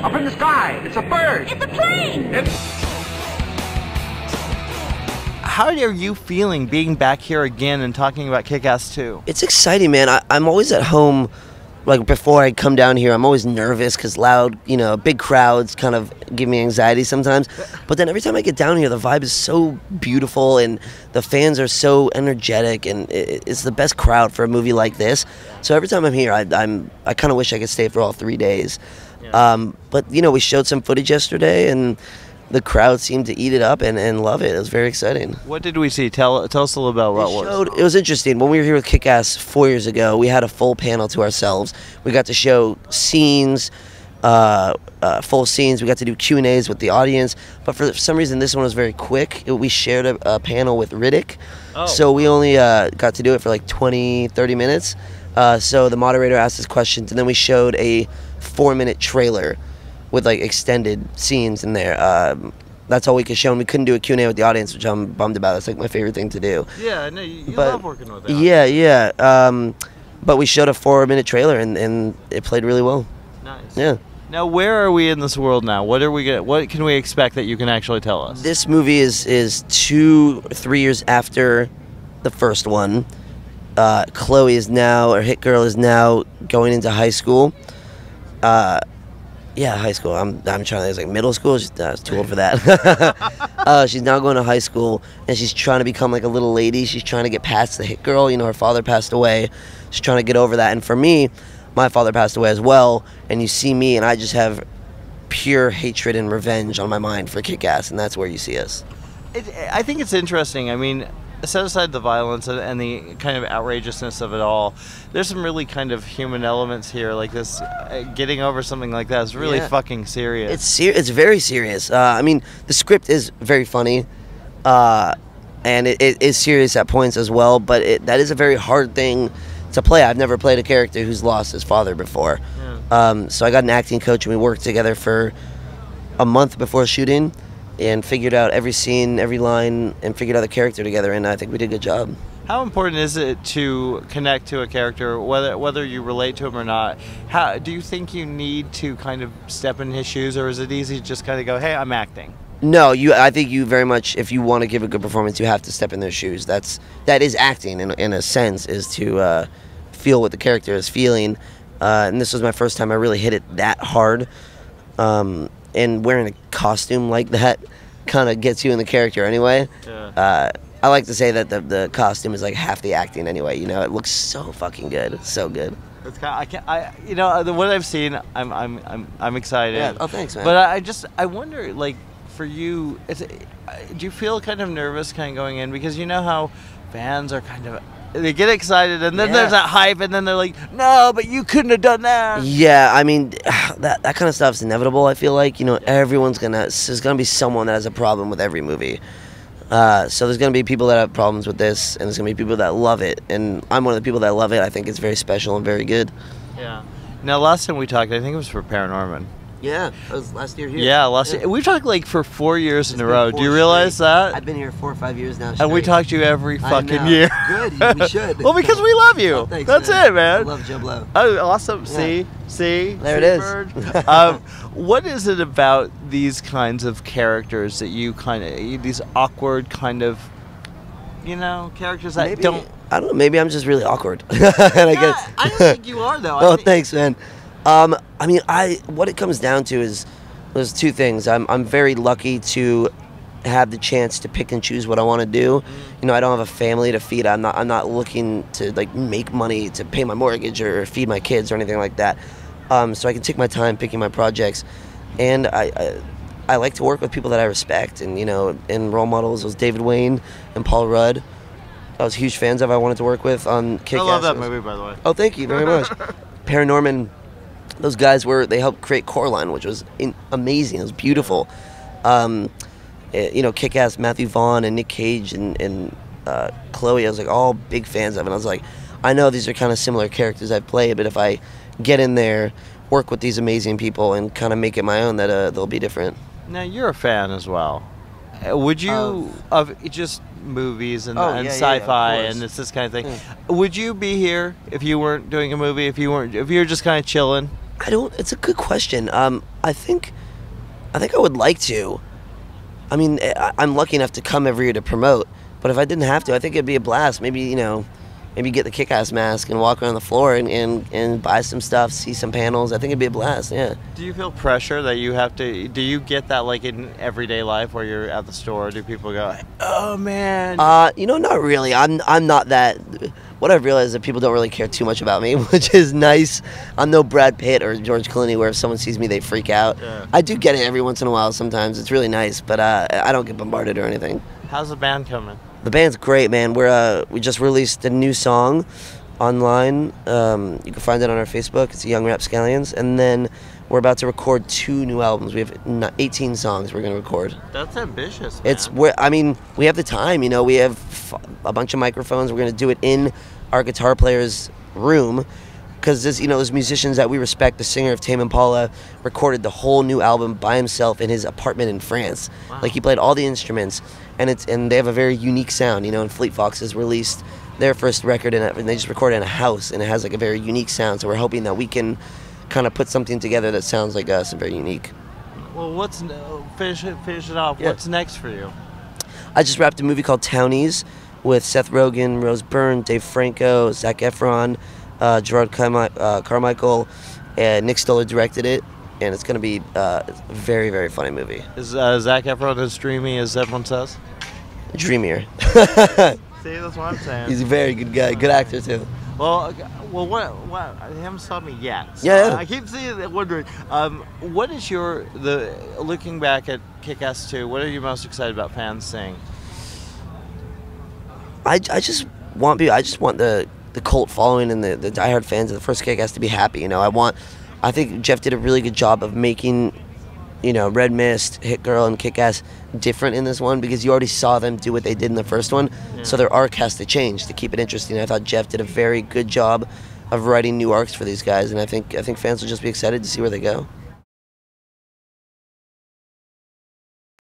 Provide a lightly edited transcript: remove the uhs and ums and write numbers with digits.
Up in the sky. It's a bird. It's a plane. How are you feeling being back here again and talking about Kick-Ass 2? It's exciting, man. I'm always at home, like before I come down here, I'm always nervous because loud, big crowds kind of give me anxiety sometimes. But then every time I get down here, the vibe is so beautiful and the fans are so energetic, and it's the best crowd for a movie like this. So every time I'm here, I kind of wish I could stay for all 3 days. Yeah. But we showed some footage yesterday, and the crowd seemed to eat it up and love it. It was very exciting. What did we see? Tell us a little about what was. It was interesting. When we were here with Kick-Ass 4 years ago, we had a full panel to ourselves. We got to show scenes, full scenes. We got to do Q&As with the audience. But for some reason, this one was very quick. We shared a panel with Riddick. Oh. So we only got to do it for like 20, 30 minutes. So the moderator asked us questions, and then we showed a 4-minute trailer with like extended scenes in there. That's all we could show, and we couldn't do a Q&A with the audience, which I'm bummed about. It's like my favorite thing to do. Yeah, I know you love working with that. Yeah. But we showed a 4-minute trailer, and it played really well. Nice. Yeah. Now, where are we in this world now? What can we expect that you can actually tell us? This movie is 2-3 years after the first one. Chloë is now, or Hit Girl is now going into high school. Yeah, high school. I'm trying to think, it's like middle school. She's too old for that. She's now going to high school, and she's trying to become like a little lady. She's trying to get past the hit girl. Her father passed away. She's trying to get over that. And for me, my father passed away as well. And you see me, and I just have pure hatred and revenge on my mind for Kick-Ass, and that's where you see us. I think it's interesting. I mean, set aside the violence and the kind of outrageousness of it all, there's some really kind of human elements here, like this. Getting over something like that is really fucking serious. It's very serious. I mean, the script is very funny, and it is serious at points as well, but that is a very hard thing to play. I've never played a character who's lost his father before. Yeah. So I got an acting coach, and we worked together for a month before shooting, and figured out every scene, every line, and figured out the character together, and I think we did a good job. How important is it to connect to a character, whether you relate to him or not? How do you think you need to kind of step in his shoes, or is it easy to just kind of go, hey, I'm acting? No, I think you very much, if you want to give a good performance, you have to step in their shoes. That is acting in a sense, is to feel what the character is feeling. And this was my first time I really hit it that hard. And wearing a costume like that kind of gets you in the character anyway. Yeah. I like to say that the costume is like half the acting anyway. It looks so fucking good. It's so good. It's what I've seen, I'm excited. Yeah. Oh, thanks, man. But I wonder, like, for you, do you feel kind of nervous kind of going in, because you know how fans are kind of, they get excited, and then there's that hype, and then they're like, no, but you couldn't have done that. Yeah, I mean, that kind of stuff's inevitable, I feel like. There's going to be someone that has a problem with every movie. So there's going to be people that have problems with this, and there's going to be people that love it. And I'm one of the people that love it. I think it's very special and very good. Yeah. Now, last time we talked, I think it was for Paranorman. Yeah, that was last year here. Yeah, last year. We talked like for 4 years in a row. Do you realize that? I've been here 4 or 5 years now. And we talk to you every fucking year. Good, we should. Well, because we love you. Oh, thanks, that's man. it, man. I love Joe Blow. Oh, awesome. Yeah. See? There it is. What is it about these kinds of characters that you these awkward kind of, characters that maybe, don't... I don't know, maybe I'm just really awkward. and I don't think you are, though. Thanks, man. I mean, what it comes down to is there's two things. I'm very lucky to have the chance to pick and choose what I want to do. I don't have a family to feed. I'm not looking to like make money to pay my mortgage or feed my kids or anything like that. So I can take my time picking my projects, and I like to work with people that I respect. And in role models was David Wayne and Paul Rudd. I was huge fans of. I wanted to work with on Kick-Ass. I love that movie, by the way. Oh, thank you very much. Paranorman. Those guys they helped create Coraline, which was amazing. It was beautiful. Kick-Ass, Matthew Vaughn and Nick Cage and Chloë, I was like all big fans of. And I was like, I know these are kind of similar characters I've played, but if I get in there, work with these amazing people and kind of make it my own, that they'll be different. Now, you're a fan as well. Would you, of just movies and sci-fi and this kind of thing, would you be here if you weren't doing a movie, if you were just kind of chilling? It's a good question. I think I would like to. I mean, I'm lucky enough to come every year to promote, but if I didn't have to, I think it'd be a blast. Maybe, maybe get the Kick-Ass mask and walk around the floor and buy some stuff, see some panels. I think it'd be a blast, yeah. Do you feel pressure that you have to, do you get that like in everyday life where you're at the store? Do people go, oh man? Not really. I'm not that. What I've realized is that people don't really care too much about me, which is nice. I'm no Brad Pitt or George Clooney where if someone sees me, they freak out. Yeah. I do get it every once in a while sometimes. It's really nice, but I don't get bombarded or anything. How's the band coming? The band's great, man. We just released a new song online. You can find it on our Facebook. It's Young Rapscallions. And then we're about to record 2 new albums. We have 18 songs we're going to record. That's ambitious, man. We have the time. We have a bunch of microphones. We're going to do it in our guitar player's room. Because there's musicians that we respect. The singer of Tame Impala recorded the whole new album by himself in his apartment in France. Wow. Like he played all the instruments, and they have a very unique sound. And Fleet Foxes released their first record, and they just recorded in a house, and it has like a very unique sound. So we're hoping that we can kind of put something together that sounds like us and very unique. Well, finish it off. Yeah. What's next for you? I just wrapped a movie called Townies with Seth Rogen, Rose Byrne, Dave Franco, Zac Efron. Gerard Carmichael, and Nick Stoller directed it, and it's going to be a very, very funny movie. Is Zac Efron as dreamy as everyone says? Dreamier. See, that's what I'm saying. He's a very good guy, good actor too. Well, what? You haven't saw me yet. So Yeah. I keep wondering, what is looking back at Kick-Ass 2, what are you most excited about fans seeing? I just want the cult following and the diehard fans of the first Kick-Ass to be happy. I think Jeff did a really good job of making, Red Mist, Hit Girl, and Kick-Ass different in this one because you already saw them do what they did in the first one. Yeah. So their arc has to change to keep it interesting. I thought Jeff did a very good job of writing new arcs for these guys, and I think fans will just be excited to see where they go.